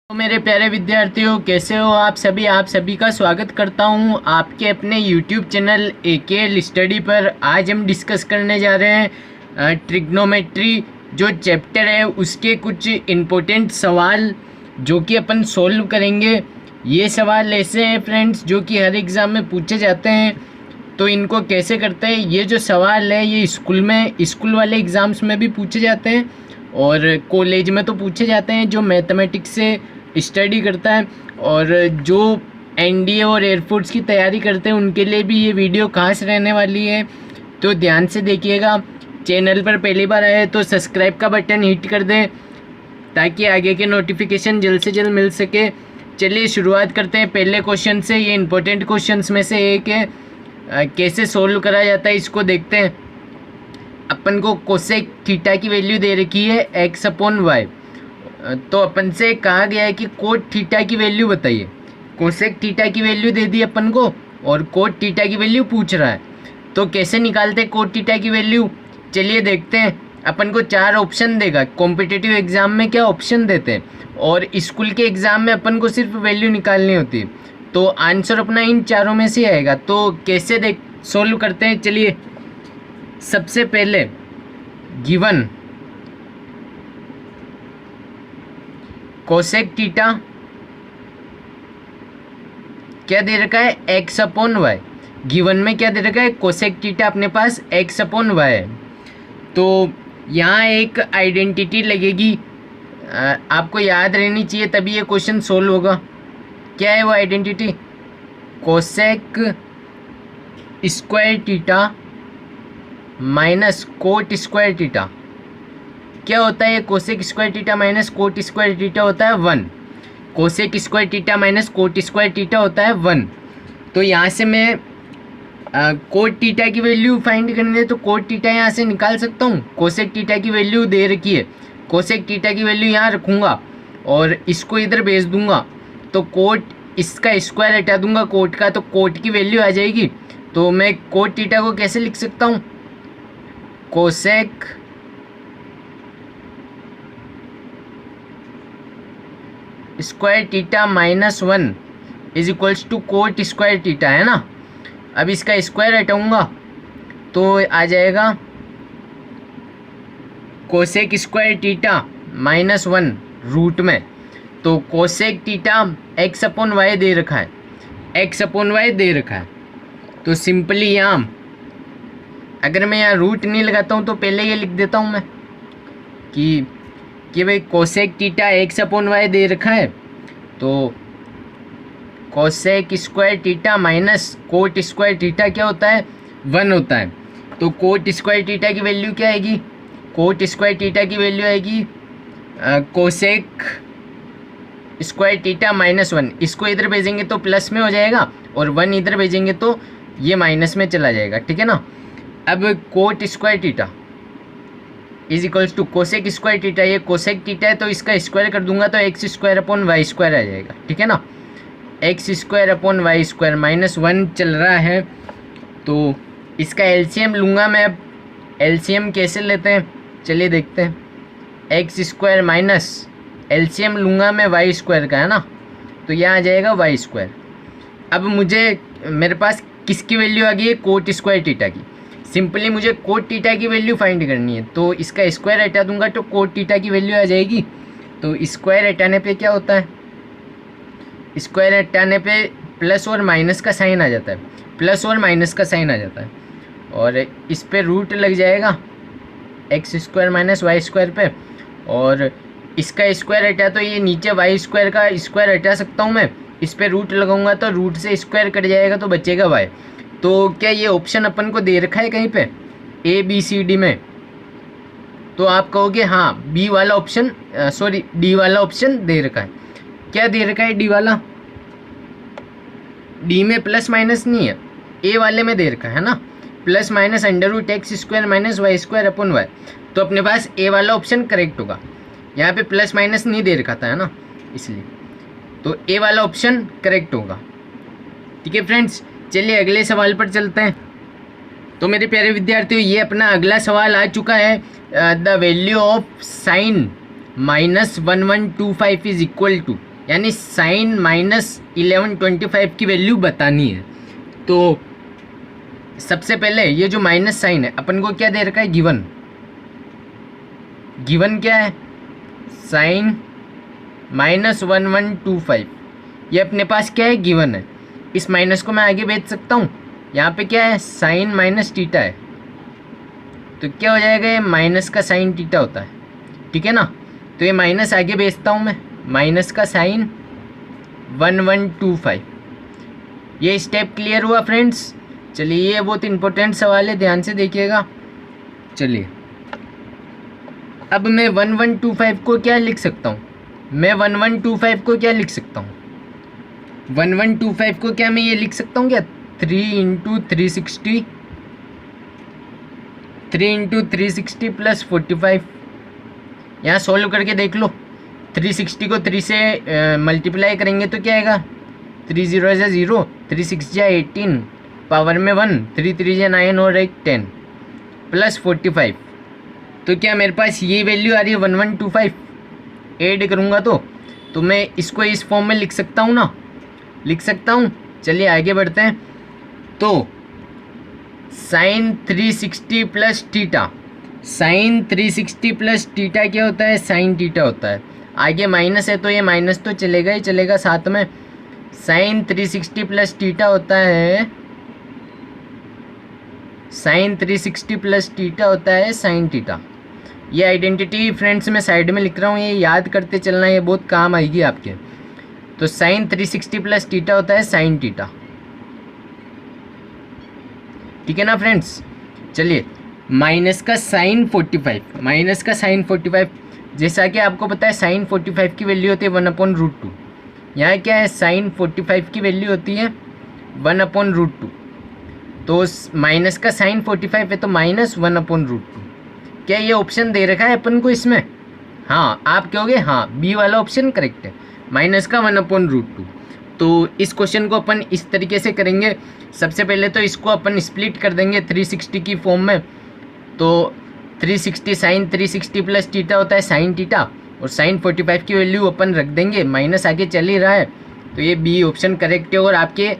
तो मेरे प्यारे विद्यार्थियों, कैसे हो आप सभी का स्वागत करता हूं आपके अपने YouTube चैनल AKL स्टडी पर। आज हम डिस्कस करने जा रहे हैं ट्रिग्नोमेट्री जो चैप्टर है उसके कुछ इम्पोर्टेंट सवाल जो कि अपन सॉल्व करेंगे। ये सवाल ऐसे हैं फ्रेंड्स जो कि हर एग्ज़ाम में पूछे जाते हैं। तो इनको कैसे करते हैं, ये जो सवाल है ये स्कूल वाले एग्ज़ाम्स में भी पूछे जाते हैं और कॉलेज में तो पूछे जाते हैं जो मैथमेटिक्स से स्टडी करता है। और जो एनडीए और एयरफोर्स की तैयारी करते हैं उनके लिए भी ये वीडियो खास रहने वाली है, तो ध्यान से देखिएगा। चैनल पर पहली बार आए तो सब्सक्राइब का बटन हिट कर दें ताकि आगे के नोटिफिकेशन जल्द से जल्द मिल सके। चलिए शुरुआत करते हैं पहले क्वेश्चन से। ये इंपॉर्टेंट क्वेश्चंस में से एक है, कैसे सोल्व करा जाता है इसको देखते हैं। अपन को कोसेक थीटा की वैल्यू दे रखी है x/y, तो अपन से कहा गया है कि कोट थीटा की वैल्यू बताइए। कोसेक थीटा की वैल्यू दे दी अपन को और कोट थीटा की वैल्यू पूछ रहा है, तो कैसे निकालते हैं कोट थीटा की वैल्यू, चलिए देखते हैं। अपन को 4 ऑप्शन देगा। कॉम्पिटिटिव एग्जाम में क्या ऑप्शन देते हैं और स्कूल के एग्ज़ाम में अपन को सिर्फ वैल्यू निकालनी होती है, तो आंसर अपना इन चारों में से आएगा। तो कैसे सोल्व करते हैं, चलिए। सबसे पहले गिवन कोसेक थीटा क्या दे रखा है x/y। गिवन में क्या दे रखा है कोसेक थीटा, अपने पास x/y है। तो यहाँ एक आइडेंटिटी लगेगी, आपको याद रहनी चाहिए तभी ये क्वेश्चन सोल्व होगा। क्या है वो identity? Cosec square theta minus cot square theta. क्या होता है ये cosec square theta minus cot square theta होता है 1। Cosec square theta minus cot square theta होता है 1। तो यहाँ से मैं कोट थीटा की वैल्यू फाइंड करनी है, तो कोट थीटा यहाँ से निकाल सकता हूँ। कोसेक थीटा की वैल्यू दे रखी है, कोसेक थीटा की वैल्यू यहाँ रखूँगा और इसको इधर भेज दूँगा, तो कोट इसका स्क्वायर हटा दूँगा कोट का, तो कोट की वैल्यू आ जाएगी। तो मैं कोट थीटा को कैसे लिख सकता हूँ? Cosec square theta minus 1 is equals to cot square theta, है ना। अब इसका स्क्वायर हटाऊंगा तो आ जाएगा cosec square theta minus 1 root में। तो कोसेक थीटा x/y दे रखा है, x/y दे रखा है। तो सिंपली यहाँ अगर मैं यहाँ रूट नहीं लगाता हूँ तो पहले ये लिख देता हूँ मैं कि भाई कोसेक थीटा x/y दे रखा है, तो cosec square theta minus cot square theta क्या होता है 1 होता है। तो कोट स्क्वायर थीटा की वैल्यू क्या आएगी? कोट स्क्वायर थीटा की वैल्यू आएगी कोसेक स्क्वायर थीटा माइनस 1। इसको इधर भेजेंगे तो प्लस में हो जाएगा और 1 इधर भेजेंगे तो ये माइनस में चला जाएगा, ठीक है ना। अब cot square theta is equals to cosec square theta, ये कोसेक थीटा है तो इसका स्क्वायर कर दूंगा तो x² आ जाएगा, ठीक है ना। x² माइनस 1 चल रहा है, तो इसका एलसीएम लूँगा मैं। अब एलसीएम कैसे लेते हैं चलिए देखते हैं। x² माइनस एलसीएम लूँगा मैं y² का, है ना, तो यहाँ आ जाएगा y²। अब मेरे पास किसकी वैल्यू आ गई है? कोट स्क्वायर थीटा की। सिंपली मुझे कोट थीटा की वैल्यू फाइंड करनी है, तो इसका स्क्वायर हटा दूंगा तो कोट थीटा की वैल्यू आ जाएगी। तो स्क्वायर हटाने पे क्या होता है? स्क्वायर हटाने पे प्लस और माइनस का साइन आ जाता है, प्लस और माइनस का साइन आ जाता है और इस पे रूट लग जाएगा x² माइनस y² पे, और इसका स्क्वायर हटा तो ये नीचे y² का स्क्वायर हटा सकता हूँ मैं। इस पे रूट लगाऊंगा तो रूट से स्क्वायर कट जाएगा तो बचेगा y। तो क्या ये ऑप्शन अपन को दे रखा है कहीं पे ABCD में? तो आप कहोगे हाँ डी वाला ऑप्शन दे रखा है। क्या दे रखा है डी वाला? डी में प्लस माइनस नहीं है, ए वाले में दे रखा है ना, plus minus √x² minus y²/y। तो अपने पास ए वाला ऑप्शन करेक्ट होगा। यहाँ पे प्लस माइनस नहीं दे रखा था, है ना, इसलिए तो ए वाला ऑप्शन करेक्ट होगा। ठीक है फ्रेंड्स, चलिए अगले सवाल पर चलते हैं। तो मेरे प्यारे विद्यार्थियों, ये अपना अगला सवाल आ चुका है। The value of sine -1125 is equal to यानी साइन -1125 की वैल्यू बतानी है। तो सबसे पहले ये जो माइनस साइन है अपन को क्या दे रखा है, गिवन। गिवन क्या है, साइन -1125, ये अपने पास क्या है, गिवन है। इस माइनस को मैं आगे भेज सकता हूँ, यहाँ पे क्या है, साइन माइनस थीटा है, तो क्या हो जाएगा, ये माइनस का साइन थीटा होता है, ठीक है ना। तो ये माइनस आगे भेजता हूँ मैं, माइनस का साइन 1125। ये स्टेप क्लियर हुआ फ्रेंड्स। चलिए ये बहुत इंपॉर्टेंट सवाल है, ध्यान से देखिएगा। चलिए अब मैं 1125 को क्या लिख सकता हूँ, मैं 1125 को क्या लिख सकता हूँ, 1125 को क्या मैं ये लिख सकता हूँ क्या, 3 × 360, 3 × 360 + 45। यहाँ सॉल्व करके देख लो, 360 को 3 से मल्टीप्लाई करेंगे तो क्या आएगा, 3 0 × 0, 3 6 × 18, पावर में 1, 3 3 × 9 और 1 10 + 45। तो क्या मेरे पास ये वैल्यू आ रही है 1125। ऐड करूँगा तो मैं इसको इस फॉर्म में लिख सकता हूँ ना, लिख सकता हूँ। चलिए आगे बढ़ते हैं। तो साइन 360 + थीटा, साइन 360 + थीटा क्या होता है, साइन थीटा होता है। आगे माइनस है तो ये माइनस तो चलेगा ही चलेगा साथ में। साइन 360 + थीटा होता है, साइन 360 + थीटा होता है साइन थीटा। ये आइडेंटिटी फ्रेंड्स मैं साइड में लिख रहा हूँ, ये याद करते चलना, ये बहुत काम आएगी आपके। तो साइन 360 + थीटा होता है साइन थीटा, ठीक है ना फ्रेंड्स। चलिए माइनस का साइन 45, माइनस का साइन 45, जैसा कि आपको पता है साइन 45 की वैल्यू होती है 1/√2। यहाँ क्या है, साइन 45 की वैल्यू होती है 1/√2। तो माइनस का साइन 45 है तो -1/√2। क्या ये ऑप्शन दे रखा है अपन को इसमें, हाँ आप कहोगे हाँ बी वाला ऑप्शन करेक्ट है, माइनस का 1/√2। तो इस क्वेश्चन को अपन इस तरीके से करेंगे। सबसे पहले तो इसको अपन स्प्लिट कर देंगे 360 की फॉर्म में। तो 360 साइन 360 + थीटा होता है साइन थीटा, और साइन 45 की वैल्यू अपन रख देंगे, माइनस आगे चल ही रहा है तो ये बी ऑप्शन करेक्ट है। और आपके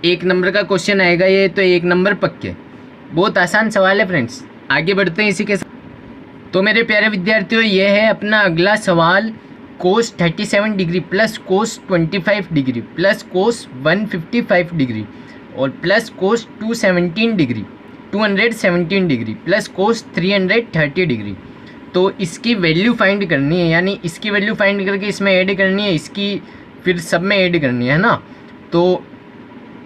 1 नंबर का क्वेश्चन आएगा ये, तो 1 नंबर पक्के। बहुत आसान सवाल है फ्रेंड्स। आगे बढ़ते हैं इसी के साथ। तो मेरे प्यारे विद्यार्थियों ये है अपना अगला सवाल, कोस 37 डिग्री + कोस 25 डिग्री + कोस 155 डिग्री और प्लस कोस 217 डिग्री + कोस 330 डिग्री। तो इसकी वैल्यू फाइंड करनी है, यानी इसकी वैल्यू फाइंड करके इसमें ऐड करनी है, इसकी फिर सब में ऐड करनी है ना। तो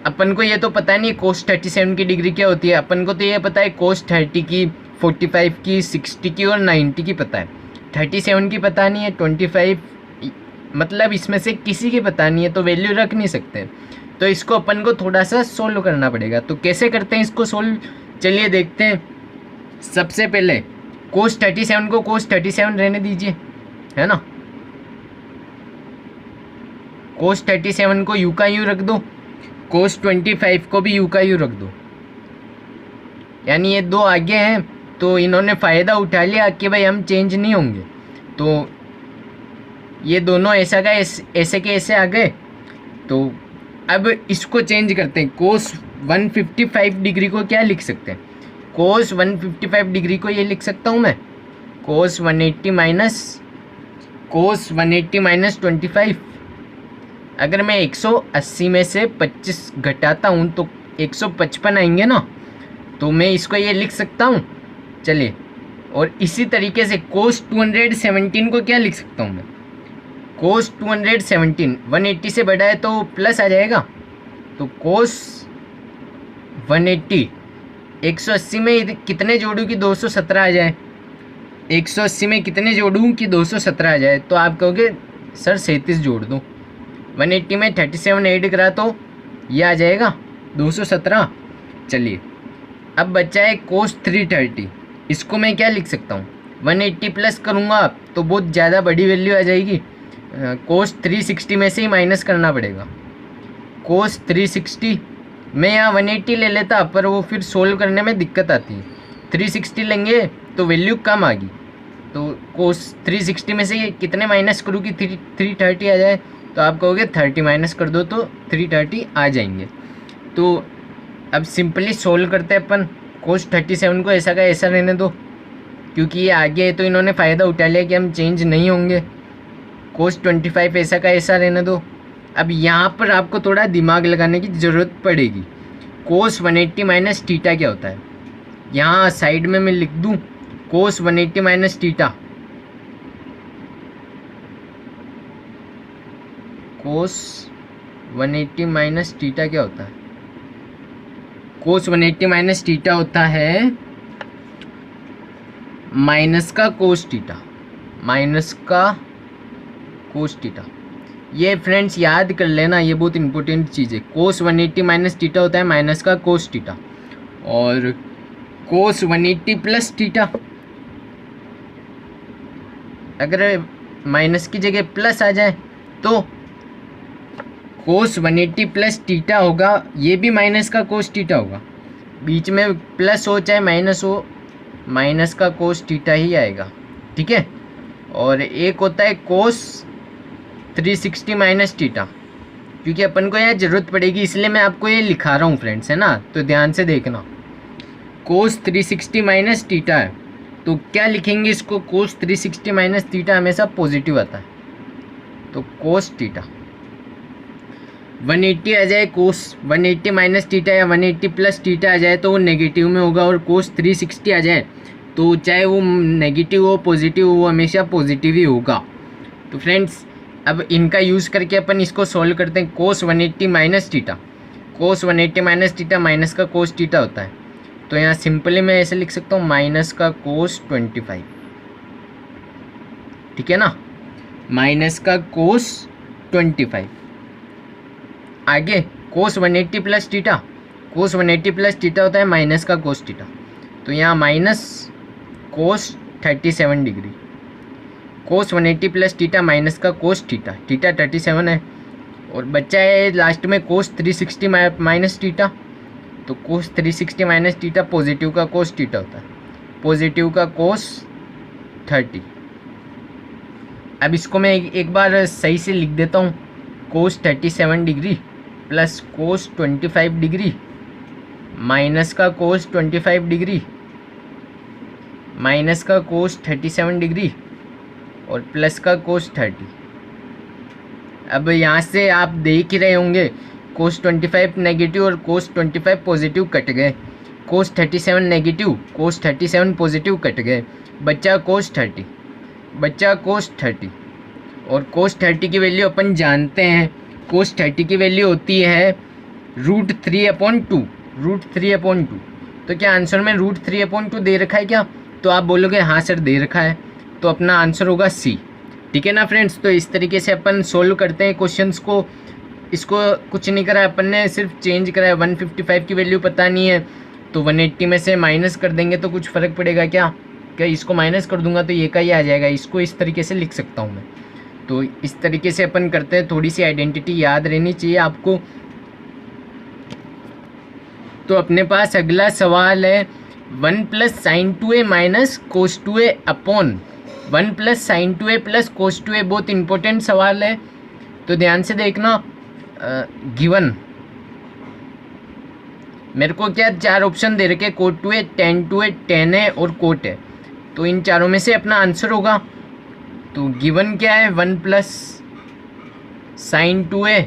अपन को ये तो पता नहीं कोस 37 की डिग्री क्या होती है, अपन को तो ये पता है कोस 30 की, 45 की, 60 की और 90 की पता है, 37 की पता नहीं है, 25 मतलब इसमें से किसी की पता नहीं है, तो वैल्यू रख नहीं सकते। तो इसको अपन को थोड़ा सा सोल्व करना पड़ेगा। तो कैसे करते हैं इसको सोल्व, चलिए देखते हैं। सबसे पहले कोस 37 को कोस 37 रहने दीजिए, है ना। कोस 37 को यू का यू रख दो, कोस 25 को भी यू का यू रख दो, यानी ये दो आगे हैं तो इन्होंने फ़ायदा उठा लिया कि भाई हम चेंज नहीं होंगे, तो ये दोनों ऐसा का ऐसे के ऐसे आ गए। तो अब इसको चेंज करते हैं, कोस 155 डिग्री को क्या लिख सकते हैं, कोस 155 डिग्री को ये लिख सकता हूँ मैं, कोस 180 माइनस 25। अगर मैं 180 में से 25 घटाता हूँ तो 155 आएंगे ना, तो मैं इसको ये लिख सकता हूँ। चलिए, और इसी तरीके से कोस 217 को क्या लिख सकता हूँ मैं, कोस 217 180 से बड़ा है तो प्लस आ जाएगा, तो कोस 180 180 में कितने जोड़ूँ कि 217 आ जाए, 180 में कितने जोड़ूँ कि 217 आ जाए, तो आप कहोगे सर 37 जोड़ दो, 180 में 37 ऐड करा तो ये आ जाएगा 217। चलिए अब बचा है कोस 330, इसको मैं क्या लिख सकता हूँ, 180 प्लस करूँगा तो बहुत ज़्यादा बड़ी वैल्यू आ जाएगी, कोस 360 में से ही माइनस करना पड़ेगा। कोस 360 मैं यहाँ 180 ले लेता पर वो फिर सोल्व करने में दिक्कत आती है, 360 लेंगे तो वैल्यू कम आ गई, तो कोस 360 में से कितने माइनस करूँ कि 330 आ जाए, तो आप कहोगे 30 माइनस कर दो तो 330 आ जाएंगे। तो अब सिंपली सोल्व करते हैं अपन। कोस 37 को ऐसा का ऐसा रहने दो, क्योंकि ये आगे है तो इन्होंने फ़ायदा उठा लिया कि हम चेंज नहीं होंगे। कोस 25 ऐसा का ऐसा रहने दो। अब यहाँ पर आपको थोड़ा दिमाग लगाने की ज़रूरत पड़ेगी। कोस 180 माइनस थीटा क्या होता है, यहाँ साइड में मैं लिख दूँ कोस 180 माइनस थीटा। कोस 180 माइनस थीटा क्या होता है, कोस 180 माइनस थीटा होता है माइनस का कोस थीटा, माइनस का कोस थीटा। ये फ्रेंड्स याद कर लेना, ये बहुत इंपॉर्टेंट चीज़ है। कोस 180 माइनस थीटा होता है माइनस का कोस थीटा, और कोस 180 प्लस थीटा, अगर माइनस की जगह प्लस आ जाए तो कोस 180 प्लस थीटा होगा, ये भी माइनस का कोस थीटा होगा। बीच में प्लस हो चाहे माइनस हो, माइनस का कोस थीटा ही आएगा, ठीक है। और एक होता है कोस 360 माइनस थीटा, क्योंकि अपन को यह ज़रूरत पड़ेगी इसलिए मैं आपको ये लिखा रहा हूँ फ्रेंड्स, है ना, तो ध्यान से देखना। कोस 360 माइनस थीटा है तो क्या लिखेंगे इसको, कोस 360 माइनस थीटा हमेशा पॉजिटिव आता है, तो कोस थीटा। 180 आ जाए, कोस 180 माइनस थीटा या 180 प्लस थीटा आ जाए तो वो नेगेटिव में होगा, और कोस 360 आ जाए तो चाहे वो नेगेटिव हो पॉजिटिव हो, वो हमेशा पॉजिटिव ही होगा। तो फ्रेंड्स अब इनका यूज़ करके अपन इसको सॉल्व करते हैं। कोस 180 माइनस थीटा, कोस 180 माइनस थीटा माइनस का कोस थीटा होता है, तो यहाँ सिंपली मैं ऐसे लिख सकता हूँ माइनस का कोस 25, ठीक है ना, माइनस का कोस 25। आगे कोस 180 प्लस थीटा, कोस 180 प्लस थीटा होता है माइनस का कोस थीटा, तो यहाँ माइनस कोस 37 डिग्री। कोस 180 प्लस थीटा माइनस का कोस थीटा, थीटा 37 है, और बच्चा है लास्ट में कोस 360 माइनस थीटा, तो कोस 360 माइनस थीटा पॉजिटिव का कोस थीटा होता है, पॉजिटिव का कोस 30। अब इसको मैं एक बार सही से लिख देता हूँ, कोस 37 degree plus cos 25 degree minus का कोस 25 डिग्री माइनस का कोस 37 डिग्री और प्लस का कोस 30। अब यहाँ से आप देख ही रहे होंगे कोस 25 नेगेटिव और कोस 25 पॉजिटिव कट गए, कोस 37 नेगेटिव कोस 37 पॉजिटिव कट गए, बच्चा कोस 30, बच्चा कोस 30। और कोस 30 की वैल्यू अपन जानते हैं, कोस 30 की वैल्यू होती है √3/2, √3/2। तो क्या आंसर में √3/2 दे रखा है क्या, तो आप बोलोगे हाँ सर दे रखा है, तो अपना आंसर होगा सी, ठीक है ना फ्रेंड्स। तो इस तरीके से अपन सोल्व करते हैं क्वेश्चंस को। इसको कुछ नहीं करा अपन ने, सिर्फ चेंज करा है। 155 की वैल्यू पता नहीं है तो 180 में से माइनस कर देंगे तो कुछ फ़र्क पड़ेगा क्या, क्या इसको माइनस कर दूंगा तो ये का ही आ जाएगा, इसको इस तरीके से लिख सकता हूँ मैं। तो इस तरीके से अपन करते हैं, थोड़ी सी आइडेंटिटी याद रहनी चाहिए आपको। तो अपने पास अगला सवाल है 1 + sin 2a minus cos 2a upon 1 + sin 2a plus cos 2a। बहुत इंपॉर्टेंट सवाल है, तो ध्यान से देखना। गिवन मेरे को क्या 4 ऑप्शन दे रखे, cot 2a, tan 2a, tan a और cot है, तो इन चारों में से अपना आंसर होगा। तो गिवन क्या है 1 + sin 2a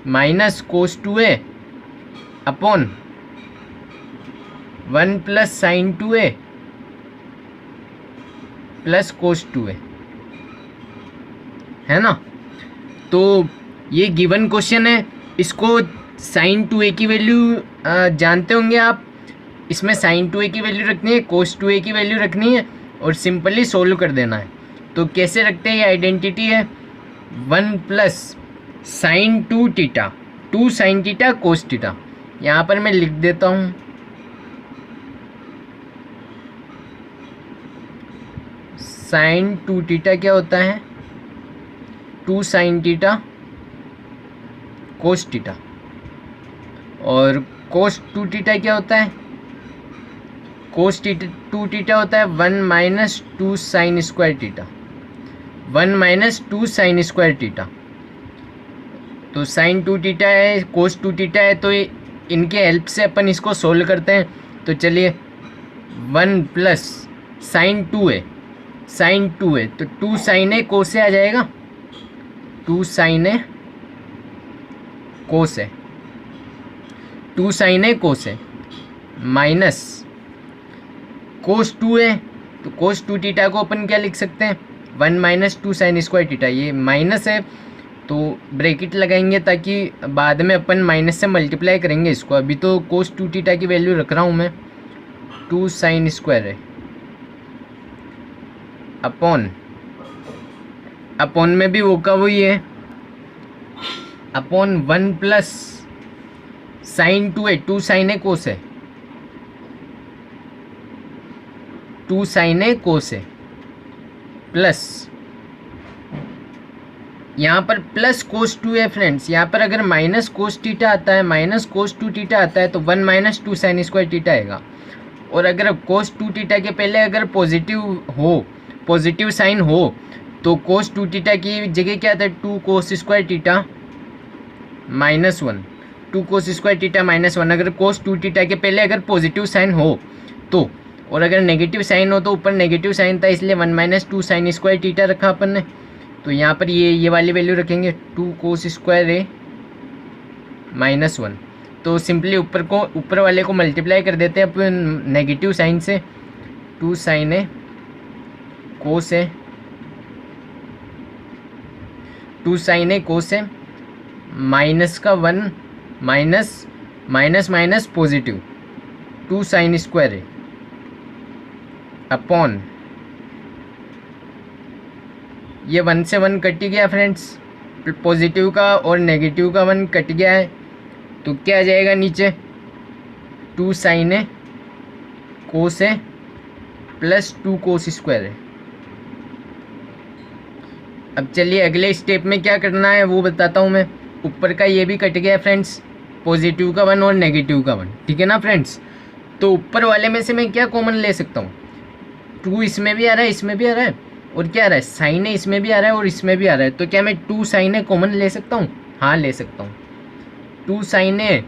minus cos 2a upon 1 + sin 2a plus cos 2a, है ना। तो ये गिवन क्वेश्चन है, इसको sin 2a की वैल्यू जानते होंगे आप, इसमें sin 2a की वैल्यू रखनी है, cos 2a की वैल्यू रखनी है और सिंपली सोल्व कर देना है। तो कैसे रखते हैं, ये आइडेंटिटी है 1 + sin 2θ, 2 sin θ cos θ। यहाँ पर मैं लिख देता हूँ sin 2θ क्या होता है, 2 sin θ cos θ, और cos 2θ क्या होता है, cos 2θ होता है 1 - 2 sin² θ, 1 - 2 sin² θ। तो साइन 2 थीटा है, कोस 2 थीटा है, तो इनके हेल्प से अपन इसको सोल्व करते हैं। तो चलिए 1 प्लस साइन 2 है, साइन 2 है तो 2 साइन ए कोस से आ जाएगा, 2 साइन ए कोस है, 2 साइन ए कोस है, माइनस कोस 2 है तो कोस 2 थीटा को अपन क्या लिख सकते हैं, 1 माइनस 2 साइन स्क्वायर थीटा। ये माइनस है तो ब्रैकेट लगाएंगे ताकि बाद में अपन माइनस से मल्टीप्लाई करेंगे इसको। अभी तो कोस 2 थीटा की वैल्यू रख रहा हूँ मैं, 2 साइन स्क्वायर है अपॉन में भी वो का वही है, अपॉन 1 प्लस साइन 2 है, 2 साइन ए कोस है, 2 साइन ए कोस है, प्लस यहाँ पर प्लस कोस 2 है फ्रेंड्स। यहाँ पर अगर माइनस कोस थीटा आता है, माइनस कोस 2 थीटा आता है तो 1 माइनस 2 साइन स्क्वायर थीटा आएगा। और अगर कोस 2 थीटा के पहले अगर पॉजिटिव साइन हो तो कोस 2 थीटा की जगह क्या आता है, 2 cos square theta minus 1, 2 cos square theta minus 1। अगर कोस 2 थीटा के पहले अगर पॉजिटिव साइन हो तो, और अगर नेगेटिव साइन हो तो ऊपर नेगेटिव साइन था इसलिए 1 माइनस 2 साइन स्क्वायर थीटा रखा अपन ने। तो यहाँ पर ये वाली वैल्यू रखेंगे, 2 कोस स्क्वायर ए माइनस 1। तो सिंपली ऊपर वाले को मल्टीप्लाई कर देते हैं अपन नेगेटिव साइन से, 2 साइन ए कोस है, 2 साइन ए कोस है, माइनस का 1 minus minus minus positive 2 sine square है, अपॉन ये 1 से 1 कट गया फ्रेंड्स, पॉजिटिव का और नेगेटिव का 1 कट गया है तो क्या आ जाएगा नीचे, 2 साइन ए कोस है प्लस 2 कोस स्क्वायर है। अब चलिए अगले स्टेप में क्या करना है वो बताता हूँ मैं। ऊपर का ये भी कट गया है फ्रेंड्स, पॉजिटिव का 1 और नेगेटिव का 1, ठीक है ना फ्रेंड्स। तो ऊपर वाले में से मैं क्या कॉमन ले सकता हूँ, 2 इसमें भी आ रहा है, इसमें भी आ रहा है, और क्या आ रहा है, साइन ए इसमें भी आ रहा है और इसमें भी आ रहा है। तो क्या मैं 2 साइन ए कॉमन ले सकता हूँ, हाँ ले सकता हूँ। 2 साइन ए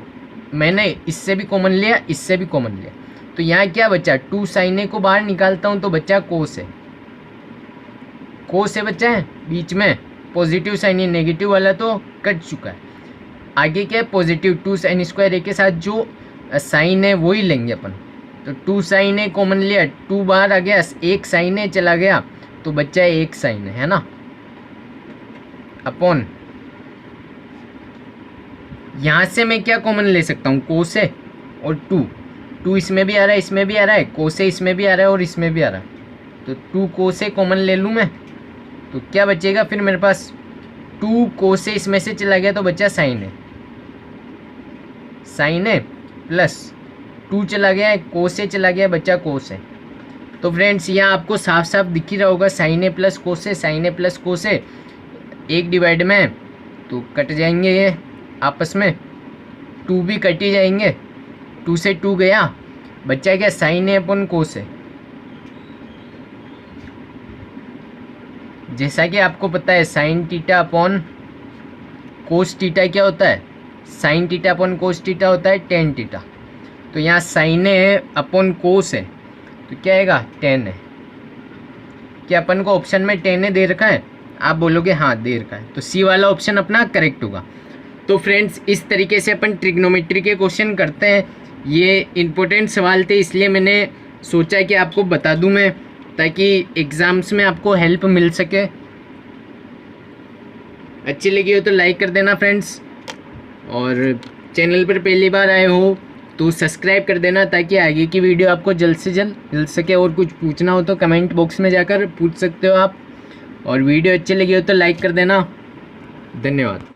मैंने इससे भी कॉमन लिया, इससे भी कॉमन लिया, तो यहाँ क्या बचा, 2 साइन ए को बाहर निकालता हूँ तो बचा कोस है, कोस है बचा है, बीच में पॉजिटिव साइन है, नेगेटिव वाला तो कट चुका है। आगे क्या है, पॉजिटिव 2 साइन स्क्वायर ए के साथ जो साइन है वही लेंगे अपन। तो 2 साइन ए कॉमन लिया, 2 बाहर आ गया, 1 साइन ए चला गया तो बच्चा है 1 साइन है ना, अपॉन यहाँ से मैं क्या कॉमन ले सकता हूँ, कोस है और 2 इसमें भी आ रहा है, इसमें भी आ रहा है, कोस है इसमें भी आ रहा है और इसमें भी आ रहा है, तो 2 कोस कॉमन ले लूँ मैं तो क्या बचेगा फिर मेरे पास, 2 कोस इसमें से चला गया तो बचा साइन है प्लस 2 चला गया है, कोस से चला गया, बचा कोस है। तो फ्रेंड्स यहाँ आपको साफ साफ दिख ही रहा होगा, साइन ए प्लस कोस है, साइन ए प्लस कोस है, 1 डिवाइड में तो कट जाएंगे ये आपस में, 2 भी कट ही जाएंगे, 2 से 2 गया, बच्चा क्या, साइन ए अपॉन कोस है। जैसा कि आपको पता है sine theta upon cos theta क्या होता है, sine theta upon cos theta होता है टेन थीटा। तो यहाँ साइन ए अपॉन कोस है तो क्या आएगा, टेन है। क्या अपन को ऑप्शन में टेन ए दे रखा है, आप बोलोगे हाँ दे रखा है, तो सी वाला ऑप्शन अपना करेक्ट होगा। तो फ्रेंड्स इस तरीके से अपन ट्रिग्नोमेट्री के क्वेश्चन करते हैं। ये इम्पोर्टेंट सवाल थे इसलिए मैंने सोचा कि आपको बता दूं मैं, ताकि एग्ज़ाम्स में आपको हेल्प मिल सके। अच्छी लगी हो तो लाइक कर देना फ्रेंड्स, और चैनल पर पहली बार आए हो तो सब्सक्राइब कर देना ताकि आगे की वीडियो आपको जल्द से जल्द मिल सके। और कुछ पूछना हो तो कमेंट बॉक्स में जाकर पूछ सकते हो आप, और वीडियो अच्छी लगी हो तो लाइक कर देना। धन्यवाद।